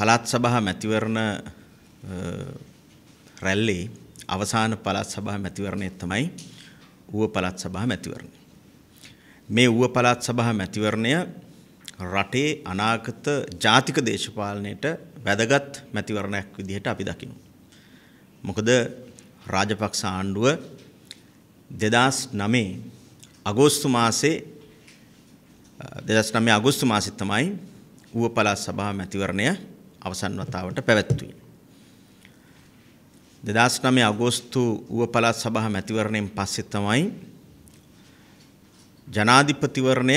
පළාත් සභා මැතිවරණ රැල්ලේ අවසාන පළාත් සභා මැතිවරණය තමයි ඌව පළාත් සභා මැතිවරණය. මේ ඌව පළාත් සභා මැතිවරණය රටේ අනාගත ජාතික දේශපාලනයට වැදගත් මැතිවරණයක් විදිහට අපි දකිනවා. මොකද රාජපක්ෂ ආණ්ඩුව 2009 අගෝස්තු මාසේ තමයි ඌව පළාත් සභා මැතිවරණය අවසන් වතාවට පැවැත්වුවේ. 2009 අගෝස්තු ඌව පළාත් සභා මැතිවරණයෙන් පස්සේ තමයි ජනාධිපතිවරණය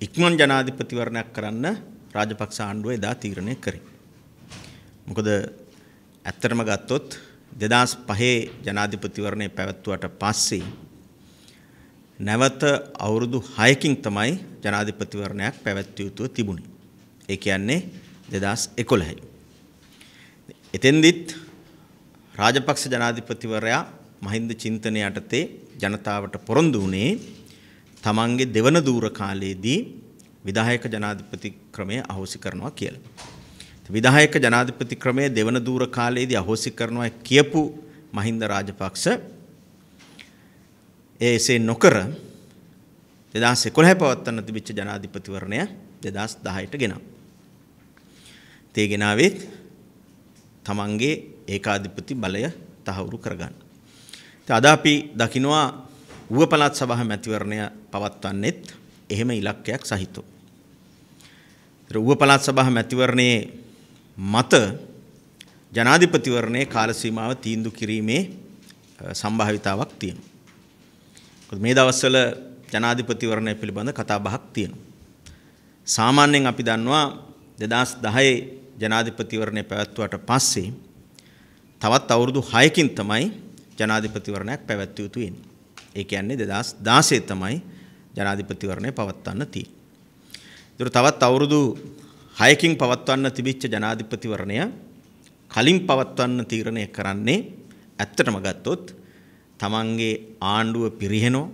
ඉක්මන් ජනාධිපතිවරණයක් කරන්න රාජපක්ෂ ආණ්ඩුව එදා තීරණය කරේ. මොකද ඇත්තටම ගත්තොත් 2005 ජනාධිපතිවරණය පැවැත්වුවට පස්සේ නැවත අවුරුදු 6කින් තමයි ජනාධිපතිවරණයක් පැවැත්විය යුතුව තිබුණේ. ඒ කියන්නේ 2011. එතෙන්දිත් රාජපක්ෂ ජනාධිපතිවරයා මහින්ද චින්තනය යටතේ ජනතාවට පොරොන්දු වුණේ තමන්ගේ දෙවන දූර කාලයේදී විධායක ජනාධිපති ක්‍රමය අහෝසි කරනවා කියලා. විධායක ජනාධිපති ක්‍රමය දෙවන දූර කාලයේදී අහෝසි කරනවා කියපු මහින්ද රාජපක්ෂ එසේ නොකර 2011 පවත්වන්න තිබිච්ච ජනාධිපතිවරණය 2010ට ගෙනාවා. ඒ ගෙනාවේ තමන්ගේ ඒකාධිපති බලය තහවුරු කරගන්න. අද අපි දකිනවා ඌව පළාත් සභා මැතිවරණය පවත්වන්නෙත් එහෙම ඉලක්කයක් සහිතව. ඌව පළාත් සභා මැතිවරණයේ මත ජනාධිපතිවරණයේ කාල සීමාව තීන්දුව කිරීමේ සම්භාවිතාවක් තියෙනවා. මේ දවස්වල ජනාධිපතිවරණය පිළිබඳ කතා බහක් තියෙනවා. සාමාන්‍යයෙන් අපි දන්නවා 2010 ජනාධිපතිවරණය පැවැත්වුවට පස්සේ තවත් අවුරුදු 6කින් තමයි ජනාධිපතිවරණයක් පැවැත්විය යුතු වෙන්නේ. ඒ කියන්නේ 2016 තමයි ජනාධිපතිවරණය පවත්වන්න තියෙන්නේ. ඒතර තවත් අවුරුදු 6කින් පවත්වන්න තිබිච්ච ජනාධිපතිවරණය කලින් පවත්වන්න තීරණය කරන්නේ ඇත්තටම ගත්තොත් තමන්ගේ ආණ්ඩුව පිරිහෙනවා,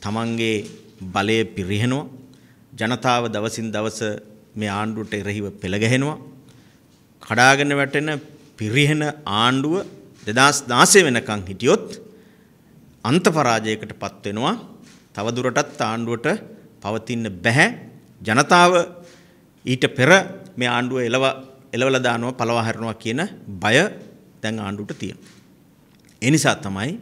තමන්ගේ බලය පිරිහෙනවා, ජනතාව දවසින් දවස මේ ආණ්ඩුවට එරෙහිව පෙළ ගැහෙනවා. කඩාගෙන වැටෙන පිරිහෙන ආණ්ඩුව 2016 වෙනකන් හිටියොත් අන්ත පරාජයකටපත් වෙනවා. තවදුරටත් ආණ්ඩුවට පවතින්න බෑ. ජනතාව ඊට පෙර මේ ආණ්ඩුව එලවලා දානවා, පළවා හැරෙනවා කියන බය දැන් ආණ්ඩුවට තියෙනවා. ඒ නිසා තමයි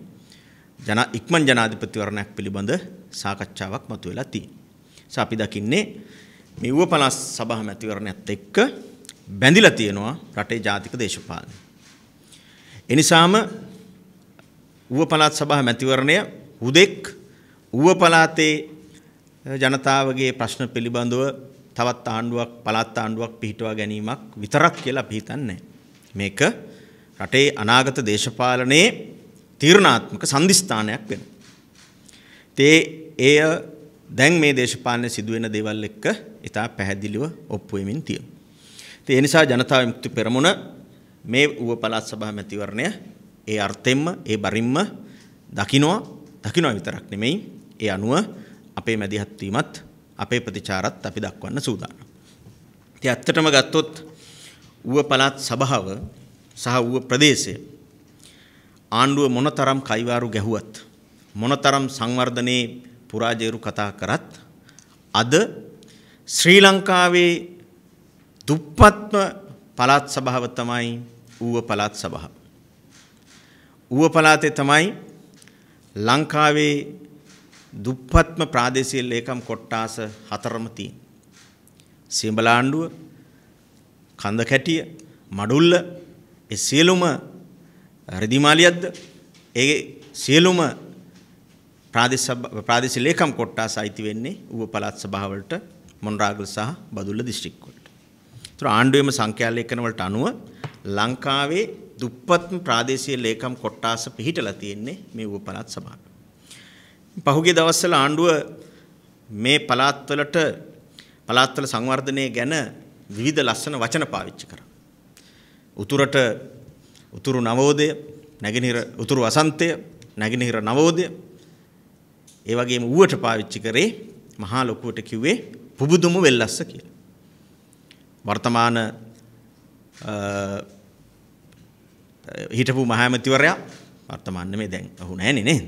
ඉක්මන් ජනාධිපතිවරණයක් පිළිබඳ සාකච්ඡාවක් මතුවලා තියෙන්නේ. අපි දකින්නේ මේ ඌව පළාත් සභා මැතිවරණයත් එක්ක බැඳිලා තියෙනවා රටේ ජාතික දේශපාලනය. ඒ නිසාම ඌව පළාත් සභා මැතිවරණය හුදෙක් ඌව පළාතේ ජනතාවගේ ප්‍රශ්න පිළිබඳව තවත් ආණ්ඩුවක් පළාත් ආණ්ඩුවක් පිහිටුවා ගැනීමක් විතරක් කියලා අපි හිතන්නේ. මේක රටේ අනාගත දේශපාලනයේ තීරණාත්මක සම්දිස්ථානයක් වෙනවා. එය දැන් මේ දේශපාලනයේ සිදුවෙන දේවල් එක්ක ඉතා පැහැදිලිව ඔප්පු වෙමින් තියෙනවා. ඒ නිසා ජනතා විමුක්ති පෙරමුණ මේ ඌව පළාත් සභා මැතිවරණය ඒ අර්ථයෙන්ම ඒ බරින්ම දකින්නවා විතරක් නෙමෙයි ඒ අනුව අපේ මැදිහත් වීමත් අපේ ප්‍රතිචාරත් අපි දක්වන්න සූදානම්. ඉතින් ඇත්තටම ගත්තොත් ඌව පළාත් සභාව සහ ඌව ප්‍රදේශය ආණ්ඩුව මොනතරම් කයිවාරු ගැහුවත් මොනතරම් සංවර්ධනයේ පුරාජේරු කතා කරත් අද ශ්‍රී ලංකාවේ දුප්පත්ම පළාත් සභාව තමයි ඌව පළාත් සභාව. ඌව පළාතේ තමයි ලංකාවේ දුප්පත්ම ප්‍රාදේශීය ලේකම් කොට්ටාස 4ම තියෙන්නේ. සියඹලාණ්ඩුව, කන්දකැටිය, මඩුල්ල ඒ සියලුම රෙදිමාලියද්ද ඒ සියලුම ප්‍රාදේශීය ලේකම් කොට්ටාස අයිති වෙන්නේ ඌව පළාත් සභාව වලට මොණරාගල සහ බදුල්ල දිස්ත්‍රික් වලට. ඒතර ආණ්ඩුවේම සංඛ්‍යා ලේඛන වලට අනුව ලංකාවේ දුප්පත්ම ප්‍රාදේශීය ලේකම් කොට්ටාස පිහිටලා තියෙන්නේ මේ ඌව පළාත් සභාව. පහුගිය දවස්වල ආණ්ඩුව මේ පළාත්වල සංවර්ධනය ගැන විවිධ ලස්සන වචන පාවිච්චි කරා. උතුරු නවෝදය, නැගෙනහිර උතුරු වසන්තය, නැගෙනහිර නවෝදය ඒ වගේම ඌවට පාවිච්චි කරේ මහා ලොකුවට කිව්වේ පුබුදුමු වෙල්ලස්ස කියලා. වර්තමාන හිටපු මහ ඇමතිවරයා වර්තමාන නෙමෙයි දැන් ඔහු නැහැනේ නේද?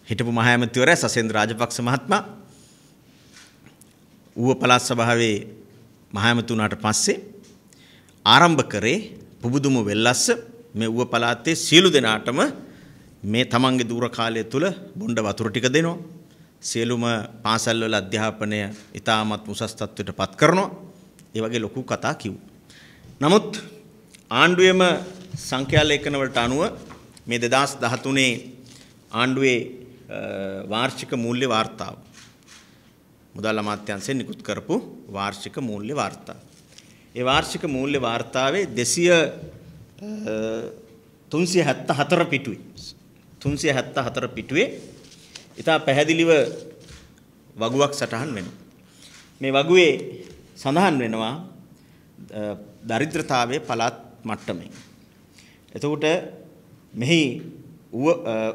හිටපු මහ ඇමතිවරයා සසේන්ද්‍ර රාජපක්ෂ මහත්මයා ඌව පළාත් සභාවේ මහ ඇමති වුණාට පස්සේ ආරම්භ කරේ පුබුදුම වෙල්ලස්ස මේ ඌව පළාතේ සියලු දෙනාටම මේ තමන්ගේ දූර කාලය තුල බොණ්ඩ වතුර ටික දෙනවා. සියලුම පාසල් වල අධ්‍යාපනය ඉතාමත් උසස් තත්ත්වයට පත් කරනවා. ඒ වගේ ලොකු කතා කිව්වා. නමුත් ආණ්ඩුවේම සංඛ්‍යා ලේඛන වලට අනුව මේ 2013 ආණ්ඩුවේ වාර්ෂික මූල්‍ය වාර්තාව මුදල් අමාත්‍යාංශයෙන් නිකුත් කරපු වාර්ෂික මූල්‍ය වාර්තාව. ඒ වාර්ෂික මූල්‍ය වාර්තාවේ 374 පිටුවේ 374 පිටුවේ ඉතා පැහැදිලිව වගුවක් සටහන් වෙනවා. මේ වගුවේ සඳහන් වෙනවා දරිද්‍රතාවයේ පළාත් මට්ටමේ. එතකොට මෙහි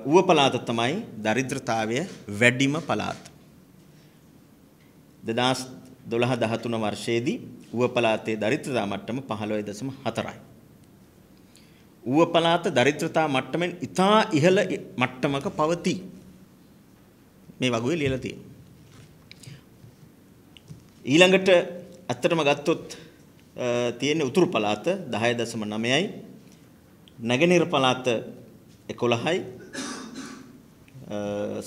ඌව පළාත තමයි දරිද්‍රතාවය වැඩිම පළාත. 2012-13 වර්ෂයේදී ඌව පළාතේ දරිද්‍රතා මට්ටම 15.4යි. ඌව පළාත දරිද්‍රතා මට්ටමෙන් ඉතා ඉහළ මට්ටමක පවතී. මේ වගුවේ ලියලා තියෙනවා. ඊළඟට ඇත්තටම ගත්තොත් තියෙන උතුරු පළාත 10.9යි, නැගෙනහිර පළාත 11යි,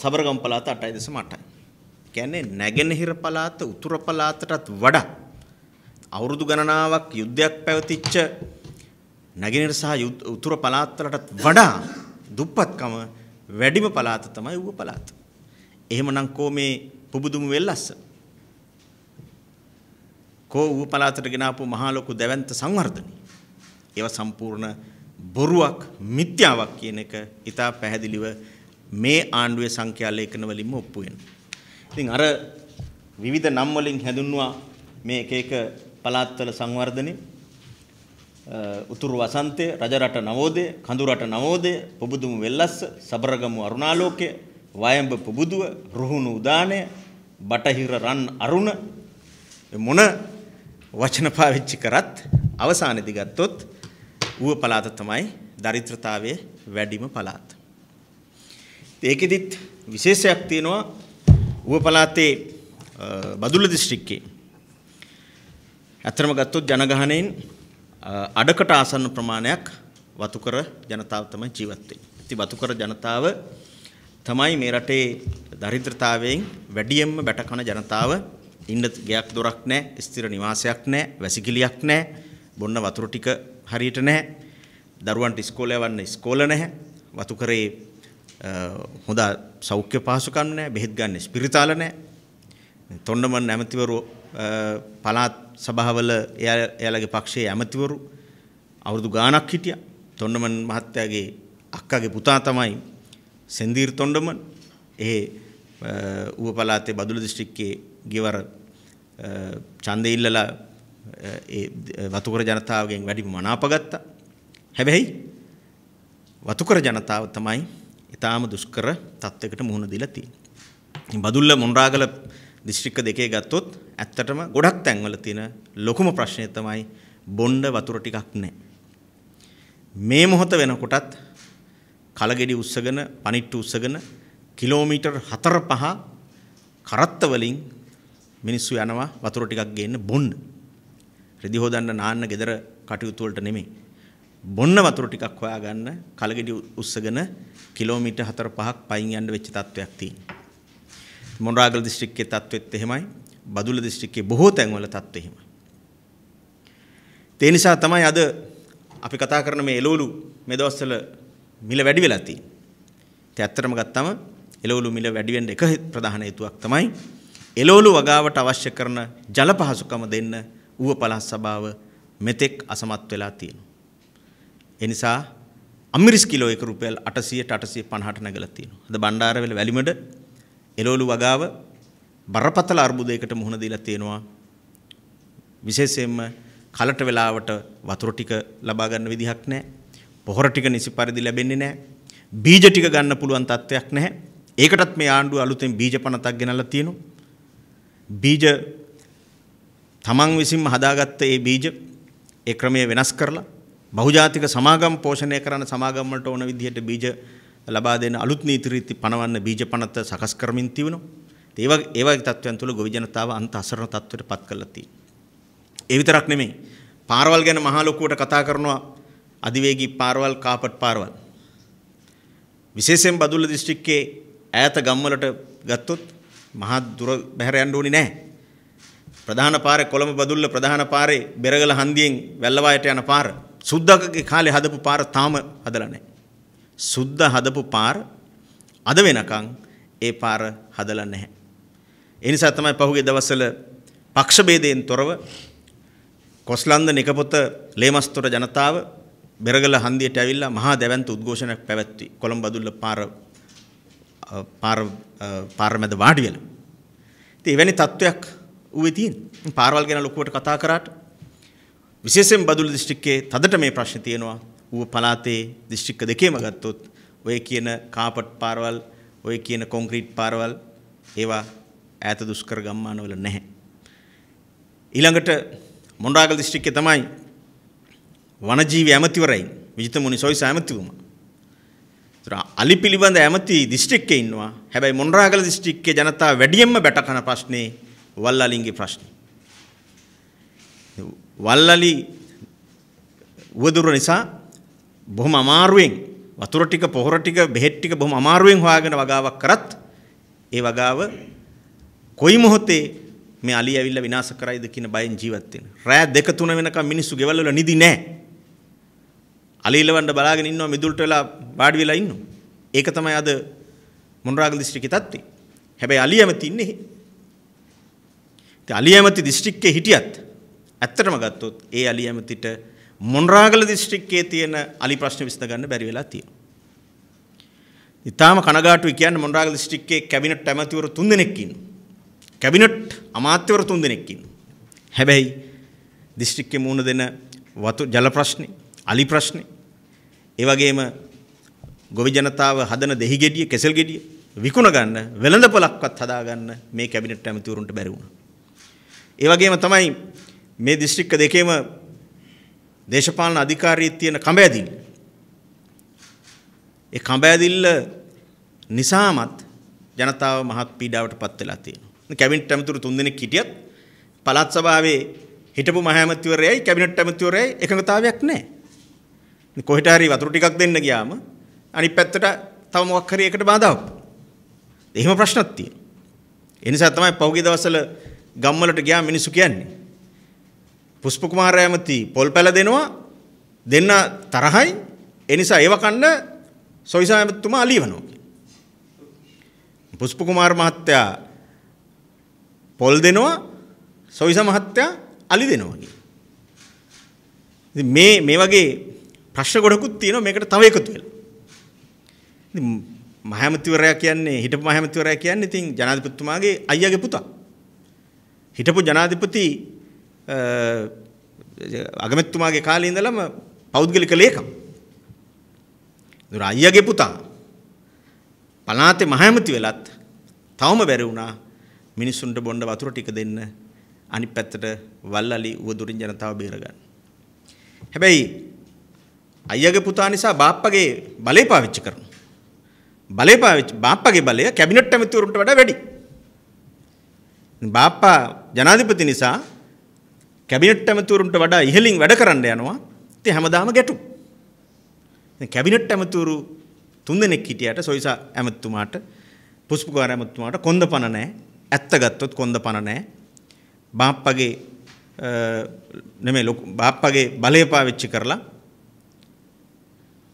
සබරගම් පළාත 8.8යි. කියන්නේ නැගෙනහිර පළාත උතුරු පළාතටත් වඩා අවුරුදු ගණනාවක් යුද්ධයක් පැවතිච්ච නැගෙනහිර සහ උතුරු පළාත් වලටත් වඩා දුප්පත්කම වැඩිම පළාත තමයි ඌව පළාත. එහෙමනම් කෝ මේ පුබුදුම වෙල්ලස්ස? කෝ ඌව පළාතට ගෙනාපු මහා ලොකු දැවැන්ත සංවර්ධනය? ඒවා සම්පූර්ණ බොරුවක්, මිත්‍යාවක් කියන එක ඉතා පැහැදිලිව මේ ආණ්ඩුවේ සංඛ්‍යා ලේඛන වලින්ම ඔප්පු වෙනවා. ඉතින් අර විවිධ නම් වලින් හැඳුන්වුවා මේ එක එක පළාත්වල සංවර්ධනය, උතුරු වසන්තය, රජරට නවෝදය, කඳුරට නවෝදය, පුබුදුම වෙල්ලස්ස, සබරගමු අරුණාලෝකය, වයඹ පුබුදුව, රුහුණු උදානය, බටහිර රන් අරුණ මොන වචන පාවිච්චි කරත් අවසානයේදී ගත්තොත් ඌව පළාත තමයි දරිද්‍රතාවයේ වැඩිම පළාත. ඒකෙදිත් විශේෂයක් තියෙනවා. ඌව පළාතේ බදුල්ල දිස්ත්‍රික්කයේ අතරම ගත්තොත් ජනගහනයෙන් අඩකට ආසන්න ප්‍රමාණයක් වතුකර ජනතාව තමයි ජීවත් වෙන්නේ. ඉතින් වතුකර ජනතාව තමයි මේ රටේ දරිද්‍රතාවයෙන් වැඩියෙන්ම බැට කන ජනතාව. ඉන්න ගයක් දොරක් නැහැ, ස්ථිර නිවාසයක් නැහැ, වැසිකිළියක් නැහැ, බොන්න වතුර ටික හරියට නැහැ, දරුවන්ට ඉස්කෝලේ යවන්න ඉස්කෝල නැහැ, වතුකරේ හොඳ සෞඛ්‍ය පහසුකම් නැහැ, බෙහෙත් ගන්න ස්පිරිතාල නැහැ. තොණ්ඩමන් ඇමතිවරු පළාත් සභාවල එයාලගේ පක්ෂයේ ඇමතිවරු අවුරුදු ගාණක් හිටියා. තොණ්ඩමන් මහත්තයාගේ අක්කාගේ පුතා තමයි සෙන්දීර් තොණ්ඩමන්. ඌව පළාතේ බදුල්ල දිස්ත්‍රික්කයේ ගියවර ඡන්දේ ඉල්ලලා ඒ වතුකර ජනතාවගෙන් වැඩිම මනාප ගත්තා. හැබැයි වතුකර ජනතාව තමයි ඊටාම දුෂ්කර තත්යකට මුහුණ දීලා තියෙන්නේ. බදුල්ල මොණරාගල දිස්ත්‍රික්ක දෙකේ ගත්තොත් ඇත්තටම ගොඩක් තැන්වල තියෙන ලොකුම ප්‍රශ්නය තමයි බොණ්ඩ වතුර ටිකක් නැහැ. මේ මොහොත වෙනකොටත් කලගෙඩි උස්සගෙන, පනිට්ටු උස්සගෙන කිලෝමීටර් 4-5 කරත්ත වලින් මිනිස්සු යනවා වතුර ටිකක් ගේන්න බොන්න. රෙදි හොදන්න නාන්න ගෙදර කටයුතු වලට නෙමෙයි. බොන්න වතුර ටිකක් හොයාගන්න කලගෙඩි උස්සගෙන කිලෝමීටර් 4-5ක් පයින් යන්න වෙච්ච තත්වයක් තියෙනවා. මොණරාගල දිස්ත්‍රික්කයේ තත්වෙත් එහෙමයි. බදුල්ල දිස්ත්‍රික්කයේ බොහෝ තැන්වල තත්ත්වය එහෙමයි. ඒ නිසා තමයි අද අපි කතා කරන මේ එළවලු මේ දවස්වල මිල වැඩි වෙලා තියෙන්නේ. ඒත් ඇත්තටම ගත්තම එළවලු මිල වැඩි වෙන්න එක ප්‍රධාන හේතුවක් තමයි එළවලු වගාවට අවශ්‍ය කරන ජල පහසුකම දෙන්න ඌව පළාත් සභාව මෙතෙක් අසමත් වෙලා තියෙනවා. ඒ නිසා අමිරිස් කිලෝ එක රුපියල් 800-850ට නැගලා තියෙනවා. අද බණ්ඩාරවැල වැලිමඩ එළවලු වගාව බරපතල අර්බුදයකට මුහුණ දීලා තියෙනවා. විශේෂයෙන්ම කලට වෙලාවට වතුර ටික ලබා ගන්න විදිහක් නැහැ. පොහොර ටික නිසි පරිදි ලැබෙන්නේ නැහැ. බීජ ටික ගන්න පුළුවන් තත්ත්වයක් නැහැ. ඒකටත් මේ ආණ්ඩුව අලුතෙන් බීජ පනතක් ගෙනල්ලා තියෙනවා. බීජ තමන් විසින්ම හදාගත්ත ඒ බීජ ඒ ක්‍රමය වෙනස් කරලා බහුජාතික සමාගම් පෝෂණය කරන සමාගම් වලට ඕන විදිහට බීජ ලබා දෙන අලුත් නීති රීති පනවන්න බීජ පනත සකස් කරමින් තිබුණා. ඒ වගේ තත්ත්වයන් තුළ ගොවි ජනතාව අන්ත අසරණ තත්ත්වයට පත් කරලා තියෙනවා. ඒ විතරක් නෙමෙයි. පාරවල් ගැන මහා ලොකුවට කතා කරනවා. අධිවේගී පාරවල්, කාපට් පාරවල්. විශේෂයෙන් බදුල්ල දිස්ත්‍රික්කයේ ඈත ගම්වලට ගත්තොත් මහා දුර බැහැර යන්න ඕනේ නැහැ. ප්‍රධාන පාරේ කොළඹ බදුල්ල ප්‍රධාන පාරේ බෙරගල හන්දියෙන් වැල්ලවායට යන පාර සුද්දකගේ කාලේ හදපු පාර තාම හදලා නැහැ. සුද්ද හදපු පාර අද වෙනකන් ඒ පාර හදලා නැහැ. ඒ නිසා තමයි පහුගිය දවස්වල පක්ෂ ભેදයෙන් තොරව කොස්ලන්ද නිකපොත ලේමස්තොට ජනතාව බෙරගල හන්දියට ඇවිල්ලා මහා දැවැන්ත උද්ඝෝෂණයක් පැවැත්වී කොළඹ බදුල්ල පාර මැද වාඩි වෙලා. ඉතින් එවැනි තත්වයක් ඌවේ තියෙන. පාරවල් ගැන ලොකුවට කතා කරාට විශේෂයෙන් බදුල්ල දිස්ත්‍රික්කයේ තදට මේ ප්‍රශ්නේ තියෙනවා. ඌව පළාතේ දිස්ත්‍රික්ක දෙකේම ගත්තොත් ඔය කියන කාපට් පාරවල්, ඔය කියන කොන්ක්‍රීට් පාරවල් ඒවා ඈත දුෂ්කර ගම්මානවල නැහැ. ඊළඟට මොණරාගල දිස්ත්‍රික්කයේ තමයි වනජීවි ඇමතිවරයින් විජිතමුනි සොයිසා ඇමතිතුමා. ඒතර අලි පිළිබඳ ඇමති දිස්ත්‍රික්කයේ ඉන්නවා. හැබැයි මොණරාගල දිස්ත්‍රික්කයේ ජනතාව වැඩියෙන්ම බැටකන ප්‍රශ්නේ වල්ලලින්ගේ ප්‍රශ්නේ. වල්ලලි උවදුර නිසා බොහොම අමාරුවෙන් වතුර ටික පොහොර ටික බෙහෙත් ටික බොහොම අමාරුවෙන් හොයාගෙන වගාවක් කරත් ඒ වගාව කොයි මොහොතේ මේ අලි ඇවිල්ලා විනාශ කරයිද කියන බයෙන් ජීවත් වෙන. රෑ 2-3 වෙනකම් මිනිස්සු ගෙවල් වල නිදි නැහැ. අලි ඉලවන්න බලාගෙන ඉන්නවා මිදුල්ට වෙලා වාඩි වෙලා ඉන්නවා. ඒක තමයි අද මොණරාගල දිස්ත්‍රික්කයේ තත්ත්වය. හැබැයි අලි ඇමති ඉන්නේ. ඉතින් අලි ඇමති දිස්ත්‍රික්කයේ හිටියත් ඇත්තටම ගත්තොත් ඒ අලි ඇමතිට මොණරාගල දිස්ත්‍රික්කයේ තියෙන අලි ප්‍රශ්න විසඳ ගන්න බැරි වෙලා තියෙනවා. ඊටාම කනගාටුයි කියන්නේ මොණරාගල දිස්ත්‍රික්කයේ කැබිනට් ඇමතිවරු 3 දෙනෙක් ඉන්නවා. කැබිනට් අමාත්‍යවරු 3 දෙනෙක් ඉන්නවා. හැබැයි දිස්ත්‍රික්කයේ මුහුණ දෙන ජල ප්‍රශ්නේ, අලි ප්‍රශ්නේ, ඒ වගේම ගොවි ජනතාව හදන දෙහි ගෙඩිය, කෙසෙල් ගෙඩිය විකුණ ගන්න වෙළඳපොලක්වත් හදා ගන්න මේ කැබිනට් ඇමතිවරුන්ට බැරි වුණා. ඒ වගේම තමයි මේ දිස්ත්‍රික්ක දෙකේම දේශපාලන අධිකාරියෙක් තියෙන කඹෑදිල්ල. ඒ කඹෑදිල්ල නිසාමත් ජනතාව මහත් පීඩාවට පත් වෙලා තියෙනවා. කැබිනට් ඇමතිවරු 3 දෙනෙක් හිටියත් පළාත් සභාවේ හිටපු මහ ඇමතිවරයයි කැබිනට් ඇමතිවරයයි එකඟතාවයක් නැහැ. කොහෙට හරි වතුර ටිකක් දෙන්න ගියාම අනිත් පැත්තට තව මොකක් හරි එකට බාධාවක්. එහෙම ප්‍රශ්නක් තියෙනවා. ඒ නිසා තමයි පහුගිය දවස්වල ගම්වලට ගියාම මිනිස්සු කියන්නේ පුෂ්ප කුමාර ඇමති පොල් පැල දෙනවා දෙන්න තරහයි ඒ නිසා ඒව කන්න සොයිසා ඇමතිතුමා අලියවනවා. පුෂ්ප කුමාර මහත්තයා පොල් දෙනවා සොයිසා මහත්තයා අලි දෙනවා. ඉතින් මේ වගේ ප්‍රශ්න ගොඩකුත් තියෙනවා මේකට තව එකතු වෙලා. ඉතින් මහමැතිවරයා කියන්නේ හිටපු මහමැතිවරයා කියන්නේ ඉතින් ජනාධිපතිතුමාගේ අයියාගේ පුතා. හිටපු ජනාධිපති අගමැතිතුමාගේ කාලේ ඉඳලම පෞද්ගලික ලේකම්. ඒතර අයියාගේ පුතා පළාතේ මහමැති වෙලත් තවම බැරි වුණා මිනිසුන්ට බොණ්ඩ වතුර ටික දෙන්න අනිත් පැත්තට වල්ලලි උවදුරින් ජනතාව බේර ගන්න. හැබැයි අයියාගේ පුතා නිසා බාප්පගේ බලය පාවිච්චි කරනවා. බාප්පගේ බලය කැබිනට් ඇමතිවරුන්ට වඩා වැඩි. බාප්පා ජනාධිපති නිසා කැබිනට් ඇමතිවරුන්ට වඩා ඉහළින් වැඩ කරන්න යනවා. ඉතින් හැමදාම ගැටුම්. දැන් කැබිනට් ඇමතිවරු 3 දෙනෙක් හිටියට සොයිසා ඇමතිතුමාට පුෂ්ප කුමාර ඇමතිතුමාට කොන්ද පණ නැහැ. ඇත්ත ගත්තොත් කොන්ද පණ නැහැ. බාප්පගේ බලය පාවිච්චි කරලා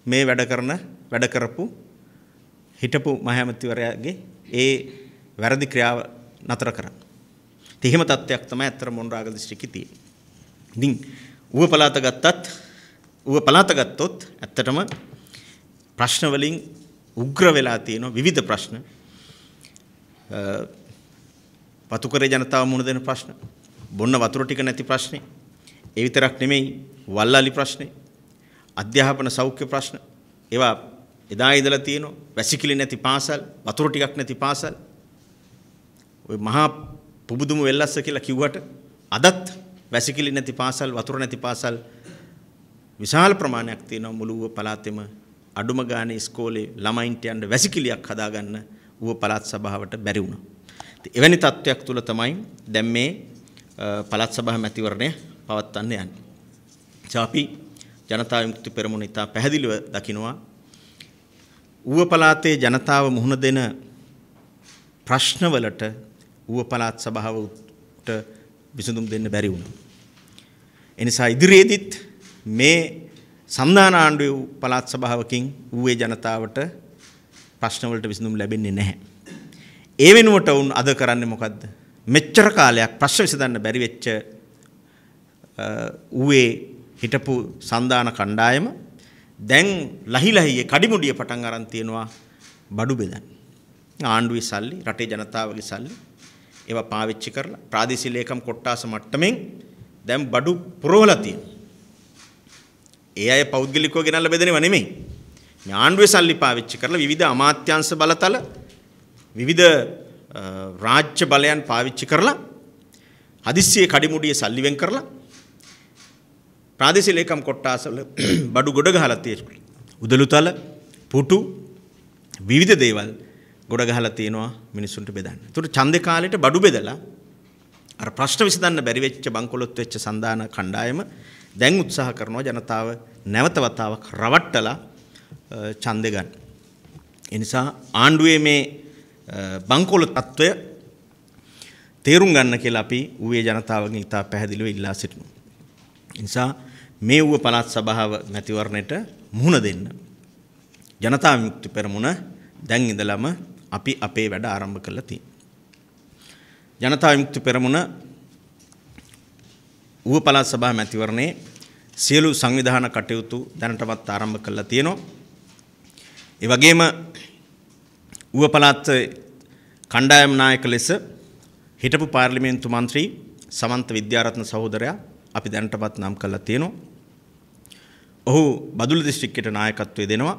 මේ වැඩ කරපු හිටපු මහ ඇමතිවරයාගේ ඒ වැරදි ක්‍රියාව නතර කරන්න. එහෙම තත්ත්වයක් තමයි අතර මොණරාගල දිස්ත්‍රික්කයේ තියෙන්නේ. ඉතින් ඌව පළාත ගත්තොත් ඇත්තටම ප්‍රශ්න වලින් උග්‍ර වෙලා තියෙන විවිධ ප්‍රශ්න. වතුකරේ ජනතාව මුහුණ දෙන ප්‍රශ්න, බොන්න වතුර ටික නැති ප්‍රශ්නේ. ඒ විතරක් නෙමෙයි වල්ලාලි ප්‍රශ්නේ, අධ්‍යාපන සෞඛ්‍ය ප්‍රශ්න. ඒවා එදා ඉඳලා තියෙනවා. වැසිකිලි නැති පාසල්, වතුර ටිකක් නැති පාසල්. ඔය මහා පුබුදුම වෙල්ලස්ස කියලා කිව්වට අදත් වැසිකිලි නැති පාසල්, වතුර නැති පාසල් විශාල ප්‍රමාණයක් තියෙනවා මුළු ඌව පළාතෙම අඩුම ගානේ ඉස්කෝලේ ළමයින්ට යන්න වැසිකිළියක් හදාගන්න ඌව පළාත් සභාවට බැරි වුණා. එවැනි තත්ත්වයක් තුල තමයි දැන් මේ පළාත් සභා මැතිවරණය පවත්වන්න යන්නේ. අපි ජනතා විමුක්ති පෙරමුණ ඉතා පැහැදිලිව දකිනවා ඌව පළාතේ ජනතාව මුහුණ දෙන ප්‍රශ්නවලට ඌව පළාත් සභාවට විසඳුම් දෙන්න බැරි වුණා. එනිසා ඉදිරියේදීත් මේ සම්දාන ආණ්ඩුවේ පළාත් සභාවකින් ඌවේ ජනතාවට ප්‍රශ්නවලට විසඳුම් ලැබෙන්නේ නැහැ. ඒ වෙනුවට වුන් අද කරන්නේ මොකද්ද? මෙච්චර කාලයක් ප්‍රශ්න විසඳන්න බැරි වෙච්ච ඌවේ හිටපු සම්දාන කණ්ඩායම දැන් ලහිලහියේ කඩිමුඩිය පටන් අරන් තියනවා බඩු බෙදන්න. ආණ්ඩුවේ සල්ලි, රටේ ජනතාවගේ සල්ලි ඒවා පාවිච්චි කරලා ප්‍රාදේශීය ලේකම් කොට්ටාස මට්ටමින් දැන් බඩු පුරවලා තියෙනවා. ඒ අය පෞද්ගලිකව ගෙනල්ලා බෙදෙනව නෙමෙයි. මේ ආණ්ඩුවේ සල්ලි පාවිච්චි කරලා විවිධ අමාත්‍යාංශ බලතල විවිධ රාජ්‍ය බලයන් පාවිච්චි කරලා හදිස්සියේ කඩිමුඩියේ සල්ලි වෙන් කරලා ප්‍රාදේශීය ලේකම් කොට්ටාසවල බඩු ගොඩ ගහලා තියෙනවා. උදළුතල, පුටු විවිධ දේවල් ගොඩ ගහලා තියෙනවා මිනිසුන්ට බෙදන්න. ඒතකොට ඡන්දේ කාලේට බඩු බෙදලා අර ප්‍රශ්න විසඳන්න බැරි වෙච්ච බංකොලොත් වෙච්ච සන්දාන කණ්ඩායම දැන් උත්සාහ කරනවා ජනතාව නැවත වතාවක් රවට්ටලා ඡන්දේ ගන්න. ඒ නිසා ආණ්ඩුවේ මේ බංකොලොත් තත්වය තේරුම් ගන්න කියලා අපි ඌවේ ජනතාවගෙන් ඉතා පැහැදිලිව ඉල්ලා සිටිනවා. ඒ නිසා මේ ඌව පළාත් සභාව මැතිවරණයට මුහුණ දෙන්න ජනතා විමුක්ති පෙරමුණ දැන් ඉඳලම අපි අපේ වැඩ ආරම්භ කරලා තියෙනවා. ජනතා විමුක්ති පෙරමුණ ඌව පළාත් සභා මැතිවරණයේ සියලු සංවිධාන කටයුතු දැනටමත් ආරම්භ කරලා තියෙනවා. ඒ වගේම ඌව පළාත් කණ්ඩායම් නායක ලෙස හිටපු පාර්ලිමේන්තු මන්ත්‍රී සමන්ත විද්‍යාරත්න සහෝදරයා අපි දැනටමත් නම් කරලා තියෙනවා. ඔහු බදුල්ල දිස්ත්‍රික්කයට නායකත්වය දෙනවා.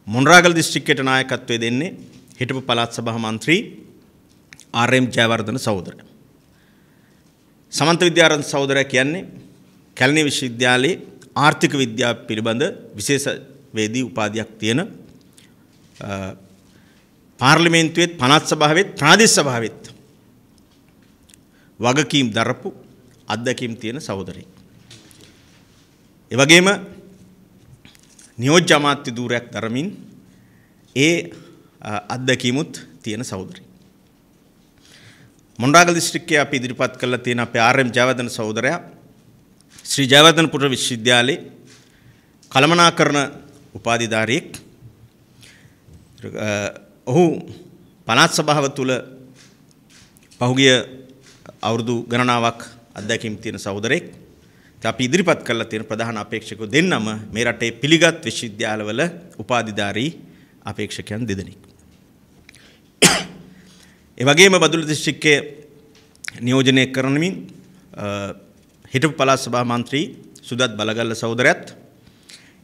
මොණරාගල දිස්ත්‍රික්කයට නායකත්වය දෙන්නේ හිටපු පළාත් සභා මන්ත්‍රී ආර්.එම්. ජයවර්ධන සහෝදරයා. සමන්ත විද්‍යාරත්න සහෝදරයා කියන්නේ කැලණි විශ්වවිද්‍යාලයේ ආර්ථික විද්‍යාව පිළිබඳ විශේෂ වේදී උපාධියක් තියෙන පාර්ලිමේන්තුවේත් පළාත් සභාවෙත් ප්‍රාදේශ සභාවෙත් වගකීම් දරපු අත්දැකීම් තියෙන සහෝදරයෙක්. ඒ වගේම නියෝජ්‍ය අමාත්‍ය ධූරයක් දරමින් ඒ අත්දැකීමුත් තියෙන සහෝදරයෙක්. මොණරාගල දිස්ත්‍රික්කයේ අපි ඉදිරිපත් කරලා තියෙන අපේ ආර්.එම්. ජයවර්ධන සහෝදරයා ශ්‍රී ජයවර්ධනපුර විශ්වවිද්‍යාලයේ කළමනාකරණ උපාධිධාරියෙක්. ඔහු පළාත් සභාව තුළ පහුගිය අවුරුදු ගණනාවක් අත්දැකීම් තියෙන සහෝදරයෙක්. අපි ඉදිරිපත් කරලා තියෙන ප්‍රධාන අපේක්ෂකයෝ දෙන්නම මේ රටේ පිළිගත් විශ්වවිද්‍යාලවල උපාධිධාරී අපේක්ෂකයන් දෙදෙනෙක්. ඒ වගේම බදුල්ල දිස්ත්‍රික්කයේ නියෝජනය කරනමින් හිටපු පළාත් සභා මන්ත්‍රී සුදත් බලගල්ල සහෝදරයාත්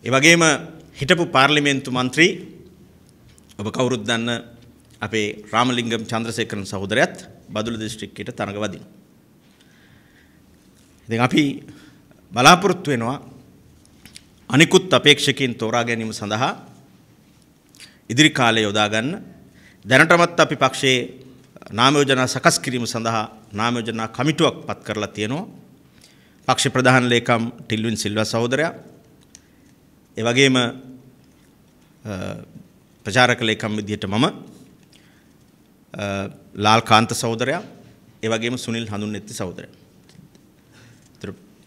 ඒ වගේම හිටපු පාර්ලිමේන්තු මන්ත්‍රී ඔබ කවුරුත් දන්න අපේ රාමලිංගම් චන්ද්‍රසේකරන් සහෝදරයාත් බදුල්ල දිස්ත්‍රික්කයට තරඟ වදිනවා. ඉතින් අපි බලාපොරොත්තු වෙනවා අනිකුත් අපේක්ෂකයන් තෝරා ගැනීම සඳහා ඉදිරි කාලය යොදා ගන්න. දැනටමත් අපි පක්ෂයේ නාම යෝජනා සකස් කිරීම සඳහා නාම යෝජනා කමිටුවක් පත් කරලා තියෙනවා. පක්ෂ ප්‍රධාන ලේකම් ටිල්වින් සිල්වා සහෝදරයා ඒ වගේම ප්‍රචාරක ලේකම් විදිහට මම ලාල් කාන්ත සහෝදරයා ඒ වගේම සුනිල් හඳුන්නෙත්ති සහෝදරයා.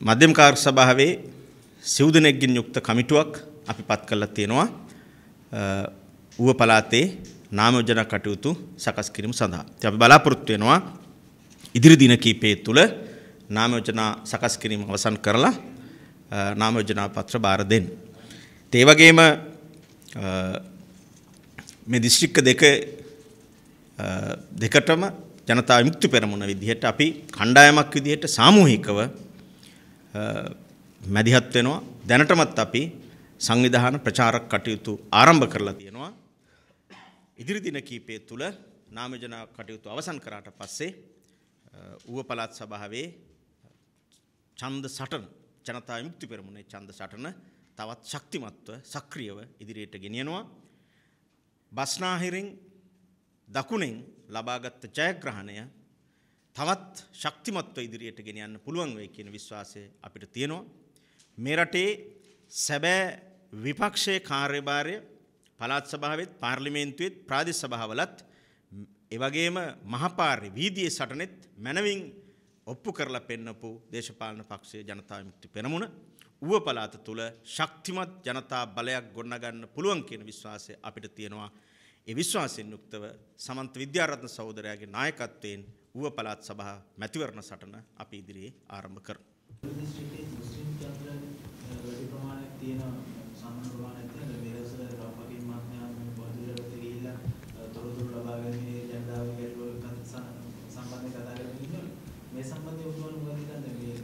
මධ්‍යම කාර්ය සභාවේ සිව් දෙනෙක්ගෙන් යුක්ත කමිටුවක් අපි පත් කරලා තියෙනවා ඌව පළාතේ නාම යෝජනා කටයුතු සකස් කිරීම සඳහා. ඉතින් අපි බලාපොරොත්තු වෙනවා ඉදිරි දින කිහිපය තුළ නාම යෝජනා සකස් කිරීම අවසන් කරලා නාම යෝජනා පත්‍ර බාර දෙන්න. ඒ වගේම මේ දිස්ත්‍රික්ක දෙකටම ජනතා විමුක්ති පෙරමුණ විදිහට අපි කණ්ඩායමක් විදිහට සාමූහිකව මැදිහත් වෙනවා. දැනටමත් අපි සංවිධාන ප්‍රචාරක කටයුතු ආරම්භ කරලා තියෙනවා. ඉදිරි දින කිහිපය තුළ නාම යෝජනා කටයුතු අවසන් කරාට පස්සේ ඌව පළාත් සභාවේ ඡන්ද සටන ජනතා විමුක්ති පෙරමුණේ ඡන්ද සටන තවත් ශක්තිමත්ව සක්‍රියව ඉදිරියට ගෙනියනවා. බස්නාහිරින් දකුණෙන් ලබාගත් ජයග්‍රහණය තවත් ශක්තිමත්ව ඉදිරියට ගෙනියන්න පුළුවන් වෙයි කියන විශ්වාසය අපිට තියෙනවා. මේ රටේ සැබෑ විපක්ෂයේ කාර්යභාරය පළාත් සභාවෙත් පාර්ලිමේන්තුවෙත් ප්‍රාදේශ සභාවලත් ඒ වගේම මහපාරේ වීදියේ සටනෙත් මනවින් ඔප්පු කරලා පෙන්නපු දේශපාලන පක්ෂයේ ජනතා විමුක්ති පෙරමුණ ඌව පළාත තුල ශක්තිමත් ජනතා බලයක් ගොඩනගන්න පුළුවන් කියන විශ්වාසය අපිට තියෙනවා. ඒ විශ්වාසයෙන් යුක්තව සමන්ත විද්‍යාරත්න සහෝදරයාගේ නායකත්වයෙන් ඌව පළාත් සභා මැතිවරණ සටන අපි ඉදිරියේ ආරම්භ කරමු. මුස්ලිම් ජනතාව වැඩි ප්‍රමාණයක් තියෙන සමාන ප්‍රමාණයක් තියෙන මේ දවස්වල රාපකින් මහත්මයා බෝධිලට ගිහිල්ලා තොරතුරු ලබා ගැනීම ජනතාවගේ ගැටලුවකට සම්බන්ධව කතා කරගෙන මේ සම්බන්ධයෙන් ඔබතුමාලා මොකද හිතන්නේ මේ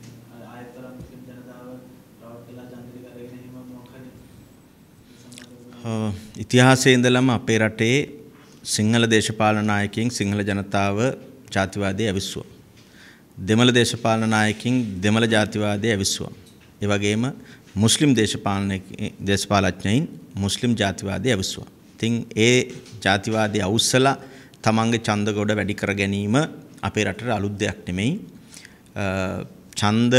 ආයතන මුස්ලිම් ජනතාව රාපකිලා ජනතික අරගෙන හිම මොකක්ද ඉතිහාසයේ ඉඳලම අපේ රටේ සිංහල දේශපාලන නායකයින් සිංහල ජනතාව ජාතිවාදයේ ඇවිස්සුවා. දෙමළ දේශපාලන නායකයින් දෙමළ ජාතිවාදයේ ඇවිස්සුවා. ඒ වගේම මුස්ලිම් දේශපාලඥයින් මුස්ලිම් ජාතිවාදයේ ඇවිස්සුවා. ඉතින් ඒ ජාතිවාදයේ අවුස්සලා තමන්ගේ ඡන්ද ගොඩ වැඩි කර ගැනීම අපේ රටට අලුත් දෙයක් නෙමෙයි. ඡන්ද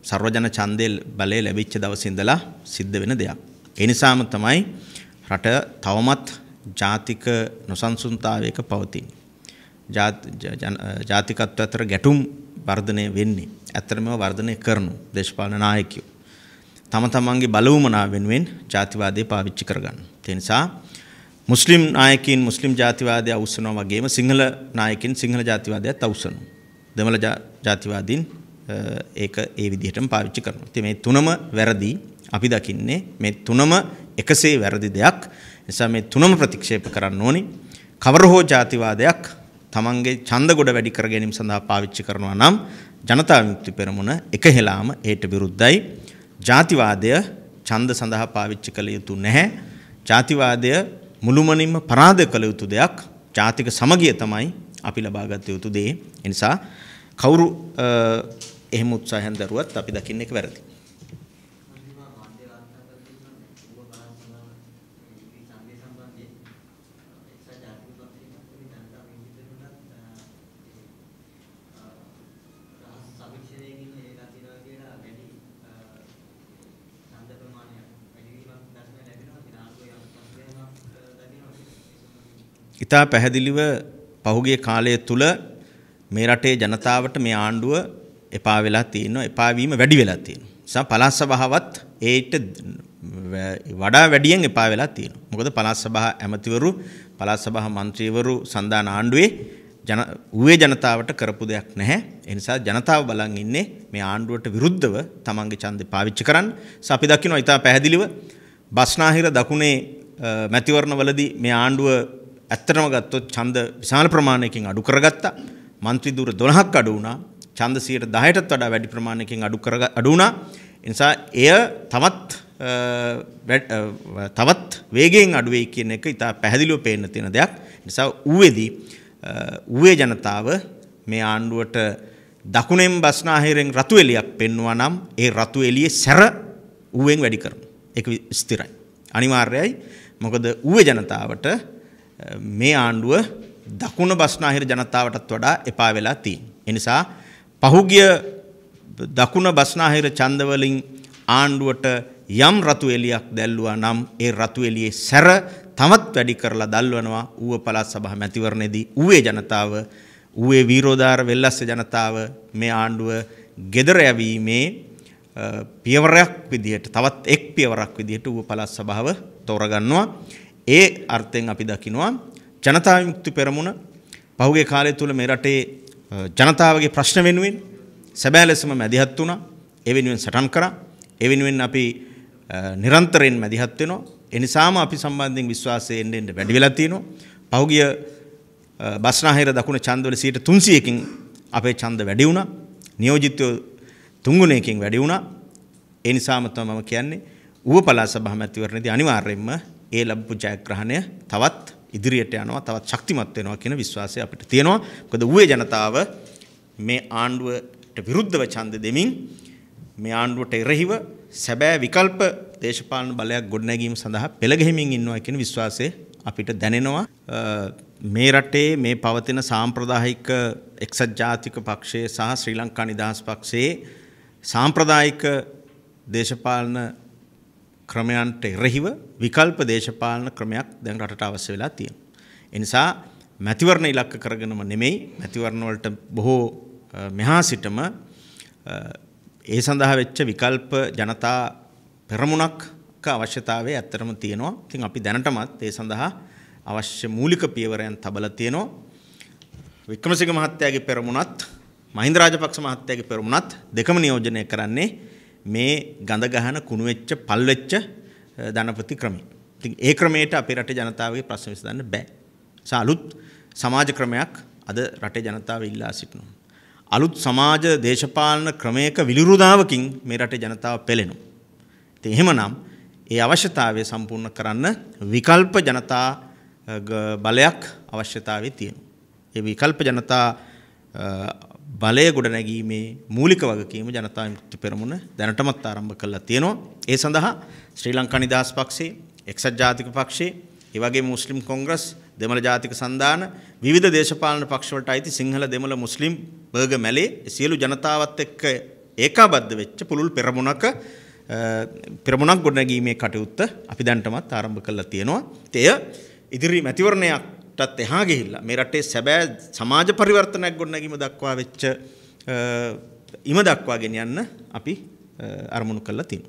සර්වජන ඡන්දේ බලය ලැබිච්ච දවසේ ඉඳලා සිද්ධ වෙන දෙයක්. ඒ නිසාම තමයි රට තවමත් ජාතික නොසන්සුන්තාවයක පවතින. ජාතිකත්ව අතර ගැටුම් වර්ධනය වෙන්නේ. ඇත්තටම වර්ධනය කරනු දේශපාලන නායකයෝ. තම තමන්ගේ බලවමනාව වෙනුවෙන් ජාතිවාදය පාවිච්චි කරගන්න. ඒ නිසා මුස්ලිම් නායකයින් මුස්ලිම් ජාතිවාදය අවුස්සනවා වගේම සිංහල නායකයින් සිංහල ජාතිවාදයත් අවුස්සනවා. දෙමළ ජාතිවාදීන් ඒක ඒ විදිහටම පාවිච්චි කරනවා. ඉතින් මේ තුනම වැරදි. අපි දකින්නේ මේ තුනම එකසේ වැරදි දෙයක්. නිසා මේ තුනම ප්‍රතික්ෂේප කරන්න ඕනි. කවර හෝ ජාතිවාදයක් තමන්ගේ ඡන්ද ගොඩ වැඩි කර ගැනීම සඳහා පාවිච්චි කරනවා නම් ජනතා විමුක්ති පෙරමුණ එකහෙලාම ඒට විරුද්ධයි. ජාතිවාදය ඡන්ද සඳහා පාවිච්චි කළ යුතු නැහැ. ජාතිවාදය මුළුමනින්ම පරාද කළ යුතු දෙයක්. ජාතික සමගිය තමයි අපි ලබාගත යුතු දේ. ඒ නිසා කවුරු එහෙම උත්සාහයෙන් දරුවත් අපි දකින්න එක වැරදි. ඉතා පැහැදිලිව පහුගිය කාලය තුල මේ රටේ ජනතාවට මේ ආණ්ඩුව එපා වෙලා තියෙනවා. එපා වීම වැඩි වෙලා තියෙනවා. නිසා පළාත් සභාවත් ඒට වඩා වැඩියෙන් එපා වෙලා තියෙනවා. මොකද පළාත් සභා ඇමතිවරු පළාත් සභා මන්ත්‍රීවරු සන්දාන ආණ්ඩුවේ ඌවේ ජනතාවට කරපු දෙයක් නැහැ. ඒ නිසා ජනතාව බලන් ඉන්නේ මේ ආණ්ඩුවට විරුද්ධව තමන්ගේ ඡන්දේ පාවිච්චි කරන්න. අපි දකිනවා ඉතා පැහැදිලිව බස්නාහිර දකුණේ මැතිවරණවලදී මේ ආණ්ඩුව ඇත්තටම ගත්තොත් ඡන්ද විශාල ප්‍රමාණයකින් අඩු කරගත්තා. මන්ත්‍රී දුර 12ක් අඩු වුණා. ඡන්ද 10%ටත් වඩා වැඩි ප්‍රමාණයකින් අඩු වුණා. ඒ නිසා එය තවත් වේගයෙන් අඩු වෙයි කියන එක ඉතා පැහැදිලිව පේන්න තියෙන දෙයක්. ඒ නිසා ඌවේ ජනතාව මේ ආණ්ඩුවට දකුණෙන් බස්නාහිරෙන් රතු එළියක් පෙන්වුවා නම් ඒ රතු එළියේ සැර ඌවෙන් වැඩි කරනවා. ඒක ස්ථිරයි. අනිවාර්යයි. මොකද ඌවේ ජනතාවට මේ ආණ්ඩුව දකුණ බස්නාහිර ජනතාවටත් වඩා එපා වෙලා තියෙනවා. ඒ නිසා පහුගිය දකුණ බස්නාහිර ඡන්දවලින් ආණ්ඩුවට යම් රතු එළියක් දැල්ලුවා නම් ඒ රතු එළියේ සැර තවත් වැඩි කරලා දල්වනවා ඌව පළාත් සභා මැතිවරණයේදී. ඌවේ ජනතාව ඌවේ වීරෝදාර වෙල්ලස්ස ජනතාව මේ ආණ්ඩුව gedara යැවීමේ පියවරක් විදිහට තවත් එක් පියවරක් විදිහට ඌව පළාත් සභාව තෝරගන්නවා. ඒ අර්ථයෙන් අපි දකිනවා ජනතා විමුක්ති පෙරමුණ පහුගිය කාලය තුල මේ රටේ ජනතාවගේ ප්‍රශ්න වෙනුවෙන් සැබෑ ලෙසම මැදිහත් වුණා. ඒ වෙනුවෙන් සටන් කරා. ඒ වෙනුවෙන් අපි නිරන්තරයෙන් මැදිහත් වෙනවා. ඒ නිසාම අපි සම්බන්ධයෙන් විශ්වාසය එන්න වැඩි වෙලා තියෙනවා. පහුගිය බස්නාහිර දකුණ ඡන්දවල 300කින් අපේ ඡන්ද වැඩි වුණා. නියෝජිතයෝ 3 ගුණයකින් වැඩි වුණා. ඒ නිසාම තමයි මම කියන්නේ ඌව පළාත් සභා මැතිවරණයේදී අනිවාර්යයෙන්ම ඒ ලැබපු ජයග්‍රහණය තවත් ඉදිරියට යනවා, තවත් ශක්තිමත් වෙනවා කියන විශ්වාසය අපිට තියෙනවා. මොකද ඌවේ ජනතාව මේ ආණ්ඩුවට විරුද්ධව ඡන්ද දෙමින් මේ ආණ්ඩුවට එරෙහිව සැබෑ විකල්ප දේශපාලන බලයක් ගොඩනැගීම සඳහා පෙළ ගැහිමින් ඉන්නවා කියන විශ්වාසය අපිට දැනෙනවා. මේ රටේ මේ පවතින සාම්ප්‍රදායික එක්සත් ජාතික පක්ෂය සහ ශ්‍රී ලංකා නිදහස් පක්ෂයේ සාම්ප්‍රදායික දේශපාලන ක්‍රමයන්ට එරෙහිව විකල්ප දේශපාලන ක්‍රමයක් දැන් රටට අවශ්‍ය වෙලා තියෙනවා. ඒ නිසා මැතිවරණ ඉලක්ක කරගෙනම නෙමෙයි මැතිවරණ වලට බොහෝ මෙහා සිටම ඒ සඳහා වෙච්ච විකල්ප ජනතා පෙරමුණක් අවශ්‍යතාවය ඇත්තටම තියෙනවා. ඉතින් අපි දැනටමත් ඒ සඳහා අවශ්‍ය මූලික පියවරයන් තබලා තියෙනවා. වික්‍රමසිංහ මහත්තයාගේ පෙරමුණත් මහින්ද රාජපක්ෂ මහත්තයාගේ පෙරමුණත් දෙකම නියෝජනය කරන්නේ මේ ගඳ ගහන කුණු වෙච්ච පල් වෙච්ච ධනපති ක්‍රමය. ඉතින් ඒ ක්‍රමයට අපේ රටේ ජනතාවගේ ප්‍රශ්න විසඳන්න බෑ. අලුත් සමාජ ක්‍රමයක් අද රටේ ජනතාව ඉල්ලා සිටිනවා. අලුත් සමාජ දේශපාලන ක්‍රමයක විලිරුදාවකින් මේ රටේ ජනතාව පෙළෙනවා. ඉතින් එහෙමනම් ඒ අවශ්‍යතාවය සම්පූර්ණ කරන්න විකල්ප ජනතා බලයක් අවශ්‍යතාවය තියෙනවා. ඒ විකල්ප ජනතා බලය ගොඩනැගීමේ මූලික වගකීම ජනතා විමුක්ති පෙරමුණ දැනටමත් ආරම්භ කරලා තියෙනවා. ඒ සඳහා ශ්‍රී ලංකා නිදහස් පක්ෂයේ, එක්සත් ජාතික පක්ෂයේ, ඒ වගේම මුස්ලිම් කොංග්‍රස්, දෙමළ ජාතික සන්ධාන, විවිධ දේශපාලන පක්ෂ වලට අයිති සිංහල, දෙමළ, මුස්ලිම්, බර්ග, මැලේ සියලු ජනතාවත් එක්ක ඒකාබද්ධ වෙච්ච පුළුල් පෙරමුණක් ගොඩනැගීමේ කටයුත්ත අපි දැනටමත් ආරම්භ කරලා තියෙනවා. එය ඉදිරි මැතිවරණයටත් එහා ගිහිල්ලා මේ රටේ සැබෑ සමාජ පරිවර්තනයක් ගොඩනැගීම දක්වා වෙච්ච ඉම දක්වා ගෙන යන්න අපි අරමුණු කරලා තියෙනවා.